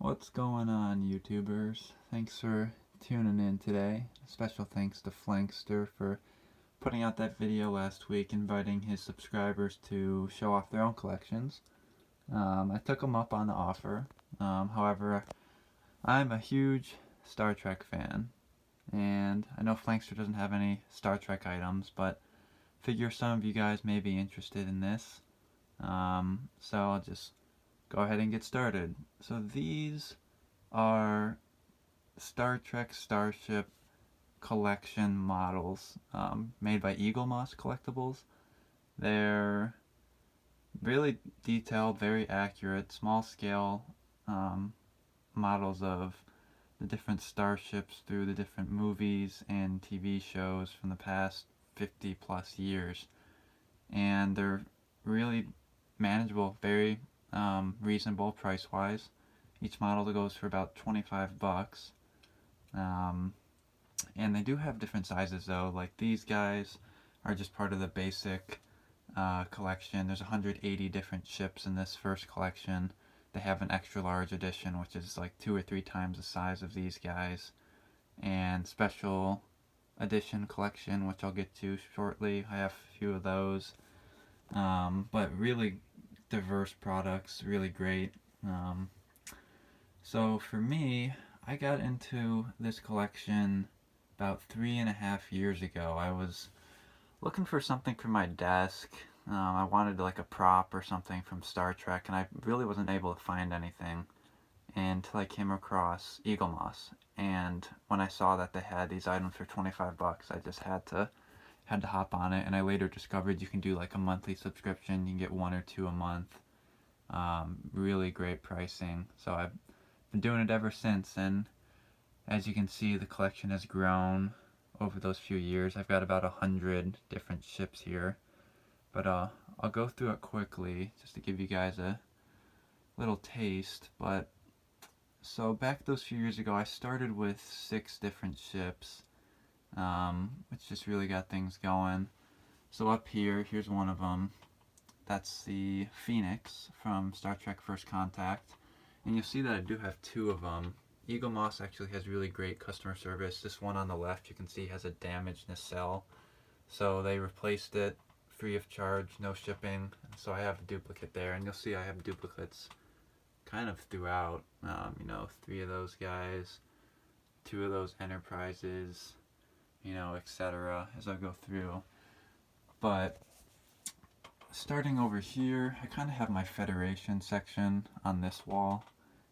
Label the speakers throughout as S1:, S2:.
S1: What's going on, YouTubers? Thanks for tuning in today. Special thanks to Flankster for putting out that video last week inviting his subscribers to show off their own collections. I took him up on the offer. However, I'm a huge Star Trek fan, and I know Flankster doesn't have any Star Trek items, but figure some of you guys may be interested in this. So I'll just go ahead and get started. So these are Star Trek Starship collection models made by Eagle Moss Collectibles. They're really detailed, very accurate, small scale models of the different starships through the different movies and TV shows from the past 50 plus years. And they're really manageable, very reasonable price wise. Each model goes for about 25 bucks. And they do have different sizes though, like these guys are just part of the basic collection. There's 180 different ships in this first collection. They have an extra large edition, which is like 2 or 3 times the size of these guys, and special edition collection, which I'll get to shortly. I have a few of those, but really diverse products, really great. So for me, I got into this collection about 3.5 years ago. I was looking for something for my desk. I wanted like a prop or something from Star Trek, and I really wasn't able to find anything until I came across Eagle Moss. And when I saw that they had these items for 25 bucks, I just had to hop on it. And I later discovered you can do like a monthly subscription. You can get 1 or 2 a month. Really great pricing. So I've been doing it ever since, and as you can see, the collection has grown over those few years. I've got about 100 different ships here, but I'll go through it quickly just to give you guys a little taste. But so back those few years ago, I started with 6 different ships, which just really got things going. So up here, here's one of them. That's the Phoenix from Star Trek First Contact, and you'll see that I do have 2 of them. Eagle Moss actually has really great customer service. This one on the left, you can see, has a damaged nacelle, so they replaced it free of charge, no shipping. So I have a duplicate there, and you'll see I have duplicates kind of throughout. 3 of those guys, 2 of those Enterprises, etc. as I go through. But starting over here, I kind of have my Federation section on this wall.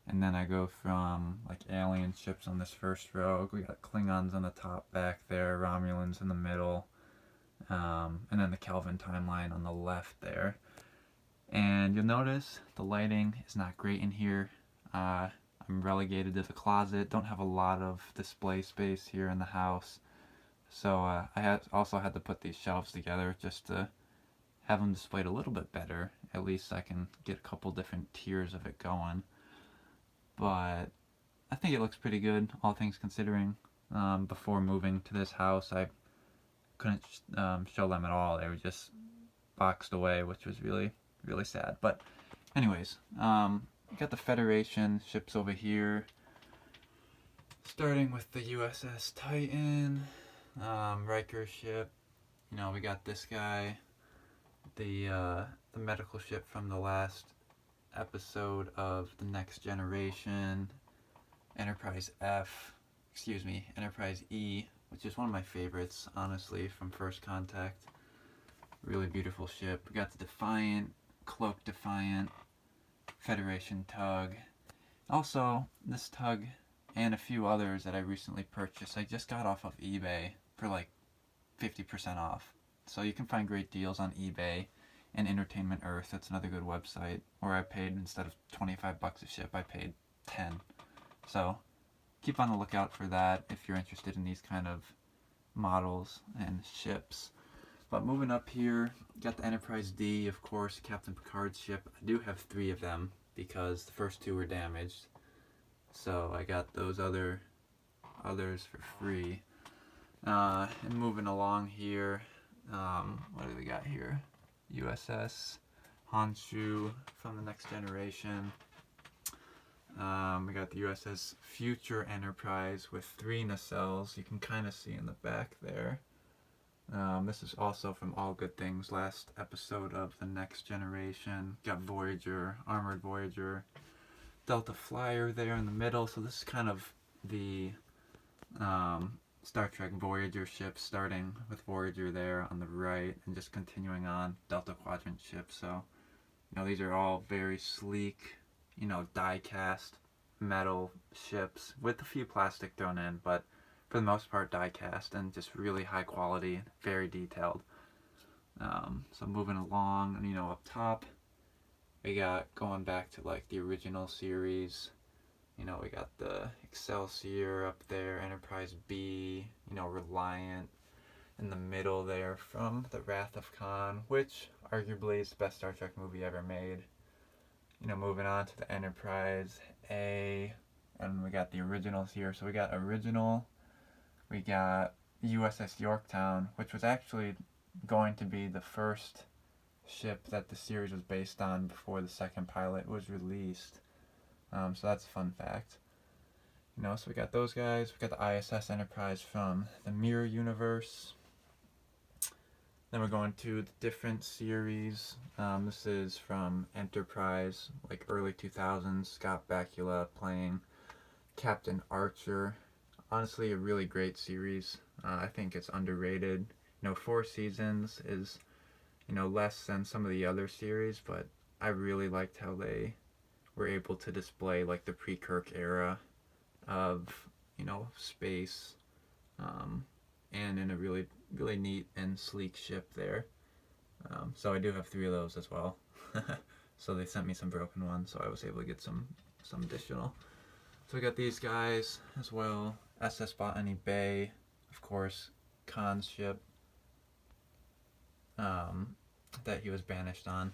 S1: And then I go from like alien ships on this first row. We got Klingons on the top back there, Romulans in the middle, and then the Kelvin timeline on the left there. And you'll notice the lighting is not great in here. I'm relegated to the closet, don't have a lot of display space here in the house. So I also had to put these shelves together just to have them displayed a little bit better. At least I can get a couple different tiers of it going. But I think it looks pretty good, all things considering. Before moving to this house, I couldn't show them at all. They were just boxed away, which was really, really sad. But anyways, got the Federation ships over here. Starting with the USS Titan, Riker ship. We got this guy, the medical ship from the last episode of The Next Generation, Enterprise E, which is one of my favorites, honestly, from First Contact. Really beautiful ship. We got the Defiant, Cloak Defiant, Federation tug. Also, this tug and a few others that I recently purchased, I just got off of eBay for like 50% off. So you can find great deals on eBay. And Entertainment Earth, that's another good website, where I paid, instead of 25 bucks a ship, I paid 10. So keep on the lookout for that if you're interested in these kind of models and ships. But moving up here, got the Enterprise D, of course, Captain Picard's ship. I do have 3 of them because the first 2 were damaged, so I got those others for free. And moving along here, what do we got here? USS Honshu from The Next Generation. We got the USS Future Enterprise with 3 nacelles. You can kind of see in the back there. This is also from All Good Things, last episode of The Next Generation. Got Voyager, Armored Voyager, Delta Flyer there in the middle. So this is kind of the Star Trek Voyager ships, starting with Voyager there on the right and just continuing on Delta Quadrant ships. So, these are all very sleek, die-cast metal ships with a few plastic thrown in, but for the most part die-cast and just really high quality, very detailed. So moving along, up top, we got going back to like the original series. We got the Excelsior up there, Enterprise B, Reliant in the middle there from the Wrath of Khan, which arguably is the best Star Trek movie ever made. Moving on to the Enterprise A, and we got the originals here. So we got original, we got USS Yorktown, which was actually going to be the first ship that the series was based on before the second pilot was released. So that's a fun fact. So we got those guys. We got the ISS Enterprise from the Mirror Universe. Then we're going to the different series. This is from Enterprise, like early 2000s. Scott Bakula playing Captain Archer. Honestly, a really great series. I think it's underrated. 4 seasons is, less than some of the other series, but I really liked how they were able to display like the pre-Kirk era of, space, and in a really, really neat and sleek ship there. So I do have 3 of those as well. So they sent me some broken ones, so I was able to get some additional. So we got these guys as well. SS Botany Bay, of course, Khan's ship that he was banished on.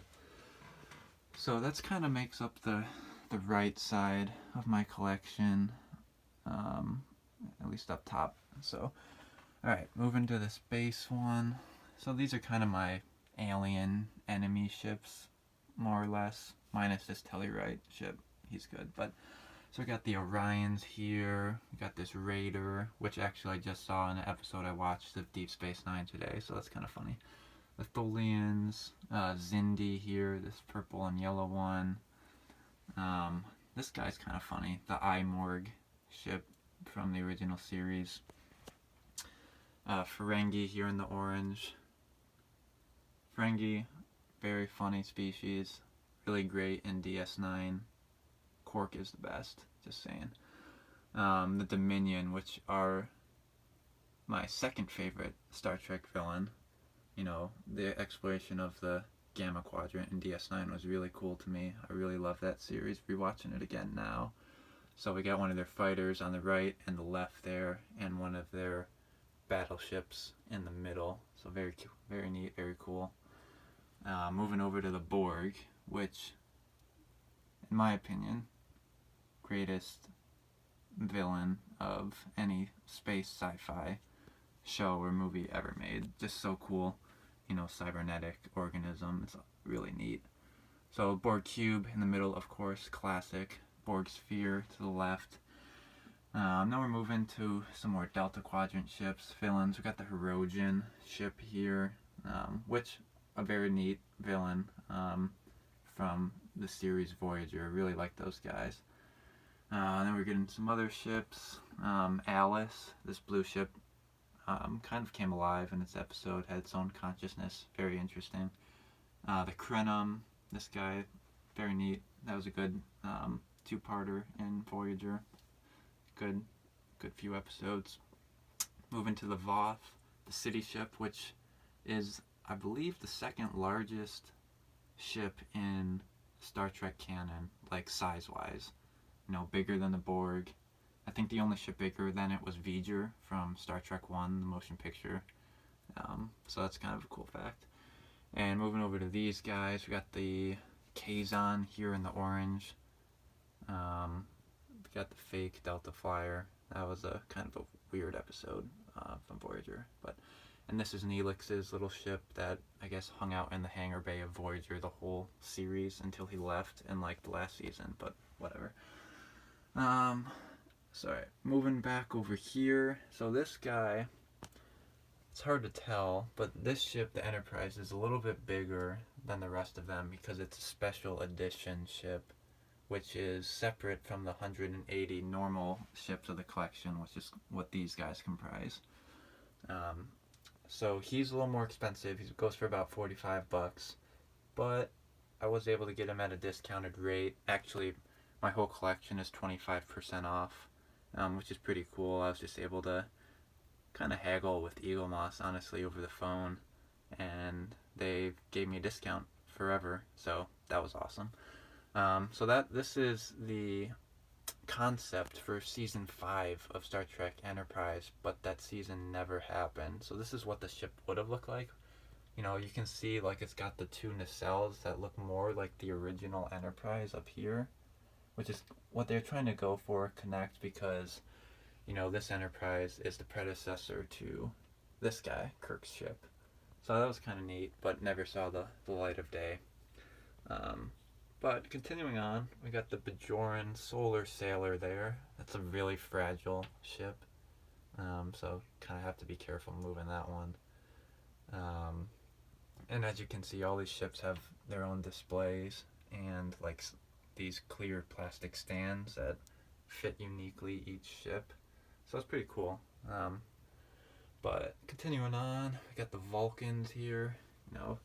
S1: So that's kind of makes up the right side of my collection, at least up top. So, alright, moving to the space one. So these are kind of my alien enemy ships, more or less, minus this Telluride ship. He's good, but so we got the Orions here. We got this Raider, which actually I just saw in an episode I watched of Deep Space Nine today, so that's kind of funny. The Tholians, Zindi here, this purple and yellow one. This guy's kind of funny, the Imorg ship from the original series. Ferengi here in the orange. Ferengi, very funny species, really great in DS9. Quark is the best, just saying. The Dominion, which are my second favorite Star Trek villain. The exploration of the Gamma Quadrant in DS9 was really cool to me. I really love that series, rewatching it again now. So we got one of their fighters on the right and the left there, and one of their battleships in the middle. So very, very neat, very cool. Moving over to the Borg, which, in my opinion, greatest villain of any space sci-fi show or movie ever made. Just so cool. Cybernetic organism. It's really neat. So Borg Cube in the middle, of course, classic. Borg Sphere to the left. Now we're moving to some more Delta Quadrant ships, villains. We got the Hirogen ship here, which a very neat villain from the series Voyager. I really like those guys. Then we're getting some other ships. Alice, this blue ship, kind of came alive in its episode, had its own consciousness, very interesting. The Krenum, this guy, very neat. That was a good 2-parter in Voyager. Good few episodes. Moving to the Voth, the city ship, which is, I believe, the second largest ship in Star Trek canon, like size-wise. Bigger than the Borg. I think the only ship bigger than it was V'ger from Star Trek 1, the motion picture. So that's kind of a cool fact. And moving over to these guys, we got the Kazon here in the orange. We got the fake Delta Flyer. That was a kind of a weird episode from Voyager. And this is Neelix's little ship that I guess hung out in the hangar bay of Voyager the whole series until he left in like the last season, but whatever. Um, sorry, moving back over here. So this guy, it's hard to tell, but this ship, the Enterprise, is a little bit bigger than the rest of them because it's a special edition ship, which is separate from the 180 normal ships of the collection, which is what these guys comprise. Um, so he's a little more expensive. He goes for about $45, but I was able to get him at a discounted rate. Actually, my whole collection is 25% off, which is pretty cool. I was just able to kind of haggle with Eagle Moss, honestly, over the phone, and they gave me a discount forever, so that was awesome. So this is the concept for season 5 of Star Trek Enterprise, but that season never happened. So this is what the ship would have looked like. You know, you can see like it's got the two nacelles that look more like the original Enterprise up here, which is what they're trying to go for, connect, because you know this Enterprise is the predecessor to this guy, Kirk's ship. So that was kind of neat, but never saw the light of day. But continuing on, we got the Bajoran Solar Sailor there. That's a really fragile ship, so kind of have to be careful moving that one. And as you can see, all these ships have their own displays and like these clear plastic stands that fit uniquely each ship. So it's pretty cool. But continuing on, we got the Vulcans here. You know,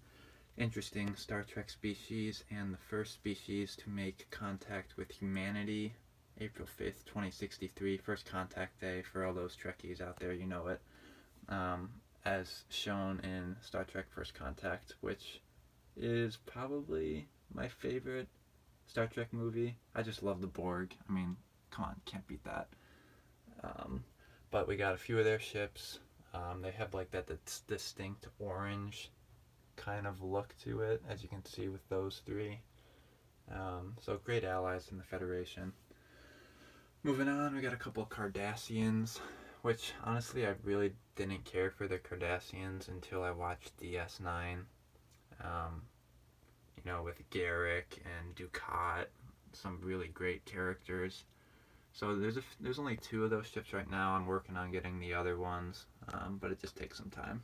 S1: interesting Star Trek species, and the first species to make contact with humanity, April 5th, 2063, first contact day for all those Trekkies out there, you know it. As shown in Star Trek First Contact, which is probably my favorite Star Trek movie. I just love the Borg. I mean, come on, can't beat that. But we got a few of their ships. They have like that distinct orange kind of look to it, as you can see with those three. So great allies in the Federation. Moving on, we got a couple of Cardassians, which honestly I really didn't care for the Cardassians until I watched DS9. You know, with Garrick and Ducat, some really great characters. So there's only 2 of those ships right now. I'm working on getting the other ones, but it just takes some time.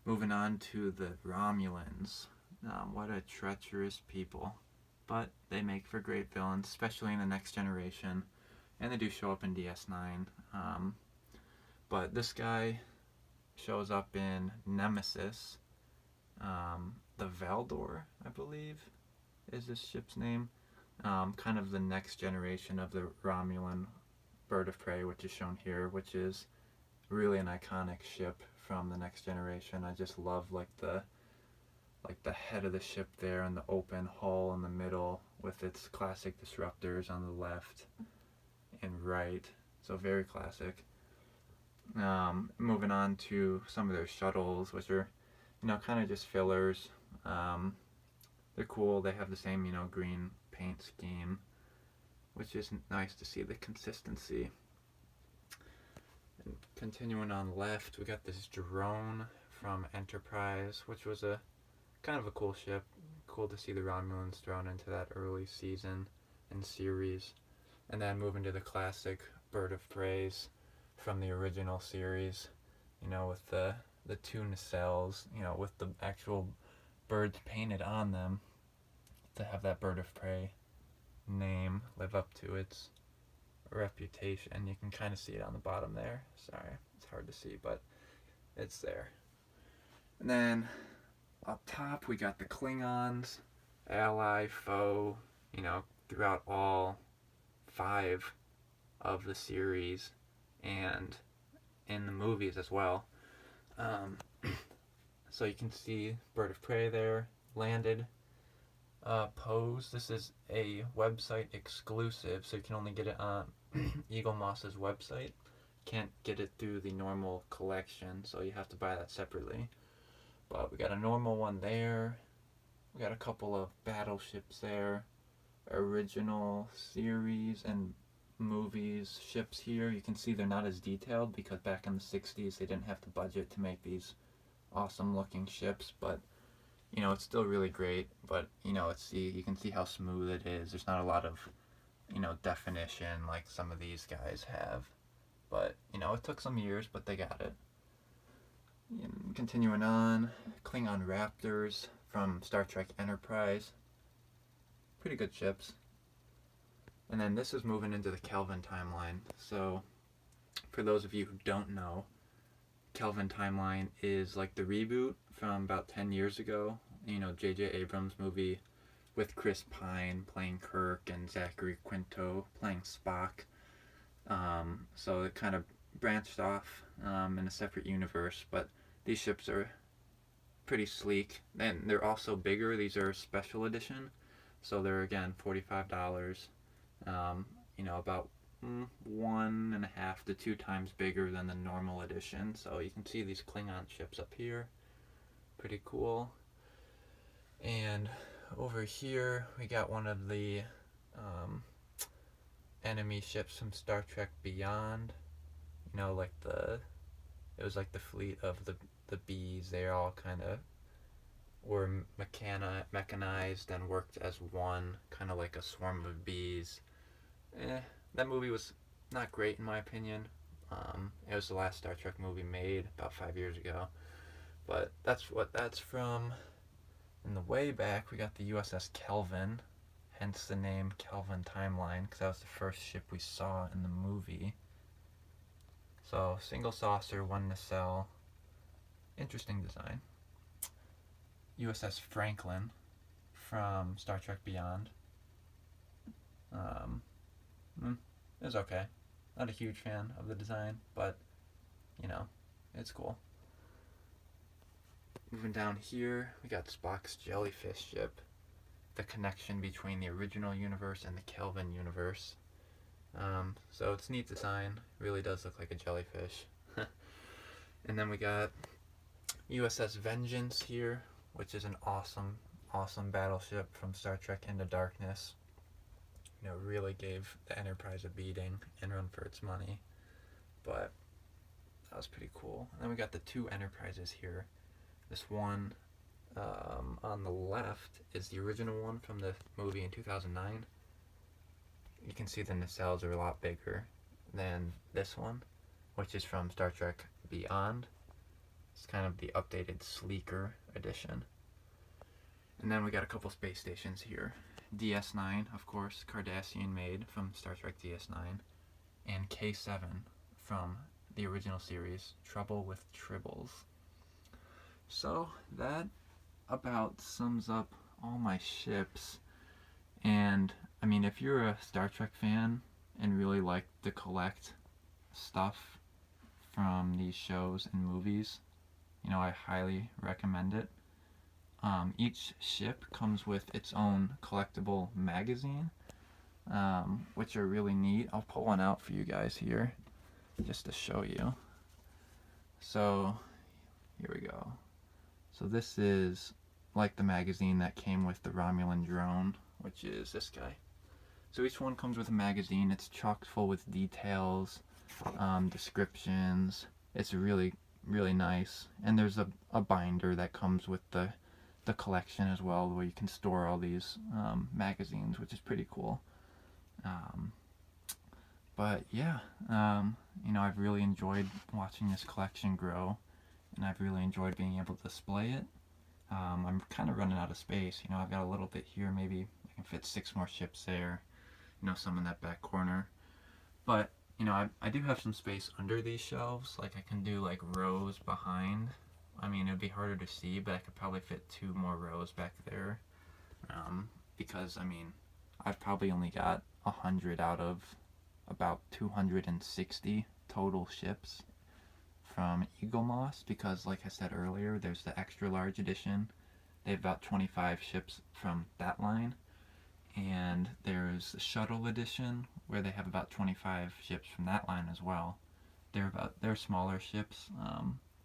S1: Moving on to the Romulans. What a treacherous people. But they make for great villains, especially in the Next Generation. And they do show up in DS9. But this guy shows up in Nemesis. The Valdor, I believe, is this ship's name. Kind of the next generation of the Romulan bird of prey, which is shown here, which is really an iconic ship from the Next Generation. I just love like the head of the ship there and the open hull in the middle with its classic disruptors on the left and right. So very classic. Moving on to some of their shuttles, which are, you know, kind of just fillers. They're cool. They have the same, you know, green paint scheme, which is nice to see the consistency. And continuing on left, we got this drone from Enterprise, which was a kind of a cool ship. Cool to see the Romulans thrown into that early season and series. And then moving to the classic bird of preys from the original series, you know, with the 2 nacelles, you know, with the actual birds painted on them, to have that bird of prey name live up to its reputation. You can kind of see it on the bottom there. Sorry, it's hard to see, but it's there. And then up top we got the Klingons, ally, foe, you know, throughout all 5 of the series and in the movies as well. So you can see bird of prey there, landed. Pose, this is a website exclusive, so you can only get it on Eagle Moss's website. Can't get it through the normal collection, so you have to buy that separately. But we got a normal one there. We got a couple of battleships there. Original series and movies ships here. You can see they're not as detailed because back in the 60s they didn't have the budget to make these awesome looking ships, but you know, it's still really great. But you know, you can see how smooth it is. There's not a lot of definition like some of these guys have. But, it took some years, but they got it. And continuing on, Klingon Raptors from Star Trek Enterprise. Pretty good ships. And then this is moving into the Kelvin timeline. So, for those of you who don't know, Kelvin timeline is like the reboot from about 10 years ago. J.J. Abrams movie with Chris Pine playing Kirk and Zachary Quinto playing Spock. So it kind of branched off in a separate universe, but these ships are pretty sleek. And they're also bigger. These are special edition. So they're, again, $45. About 1.5 to 2 times bigger than the normal edition. So you can see these Klingon ships up here. Pretty cool. And over here we got one of the enemy ships from Star Trek Beyond. It was like the fleet of the bees. They all kind of were mechanized and worked as one, kind of like a swarm of bees. That movie was not great in my opinion. It was the last Star Trek movie made about 5 years ago. But that's what that's from. In the way back, we got the USS Kelvin, hence the name Kelvin Timeline, because that was the first ship we saw in the movie. So, single saucer, one nacelle. Interesting design. USS Franklin from Star Trek Beyond. It was okay. Not a huge fan of the design, but, it's cool. Moving down here, we got Spock's jellyfish ship. The connection between the original universe and the Kelvin universe. So it's neat design. Really does look like a jellyfish. And then we got USS Vengeance here, which is an awesome battleship from Star Trek Into Darkness. Really gave the Enterprise a beating and run for its money. But that was pretty cool. And then we got the two Enterprises here. This one on the left is the original one from the movie in 2009. You can see the nacelles are a lot bigger than this one, which is from Star Trek Beyond. It's kind of the updated, sleeker edition. And then we got a couple space stations here. DS9, of course, Cardassian made from Star Trek DS9, and K7 from the original series, Trouble with Tribbles. So that about sums up all my ships. And I mean, if you're a Star Trek fan and really like to collect stuff from these shows and movies, I highly recommend it. Each ship comes with its own collectible magazine, which are really neat. I'll pull one out for you guys here just to show you. So here we go. So this is like the magazine that came with the Romulan drone, which is this guy. So each one comes with a magazine. It's chock full with details, descriptions. It's really, really nice. And there's a binder that comes with the collection as well, where you can store all these magazines, which is pretty cool. But yeah, I've really enjoyed watching this collection grow, and I've really enjoyed being able to display it. I'm kind of running out of space. I've got a little bit here. Maybe I can fit 6 more ships there. Some in that back corner. But, I do have some space under these shelves. Like, I can do, like, rows behind. I mean, it would be harder to see, but I could probably fit 2 more rows back there. Because, I've probably only got 100 out of about 260 total ships from Eagle Moss, because like I said earlier, there's the extra large edition. They have about 25 ships from that line, and there's the shuttle edition where they have about 25 ships from that line as well. They're smaller ships,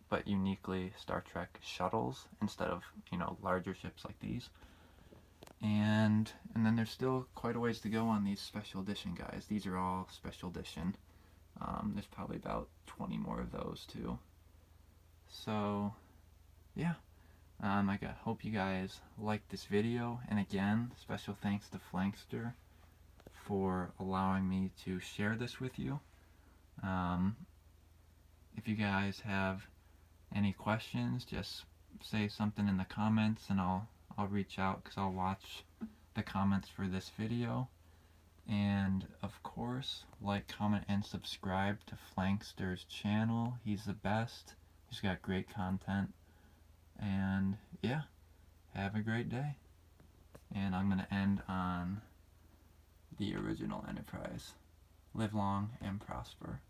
S1: but uniquely Star Trek shuttles instead of larger ships like these. And then there's still quite a ways to go on these special edition guys. These are all special edition. There's probably about 20 more of those too. So yeah, I hope you guys liked this video. And again, special thanks to Flankster for allowing me to share this with you. If you guys have any questions, just say something in the comments and I'll reach out, because I'll watch the comments for this video. And of course, like, comment, and subscribe to Flankster's channel. He's the best. He's got great content. And yeah, have a great day. And I'm going to end on the original Enterprise. Live long and prosper.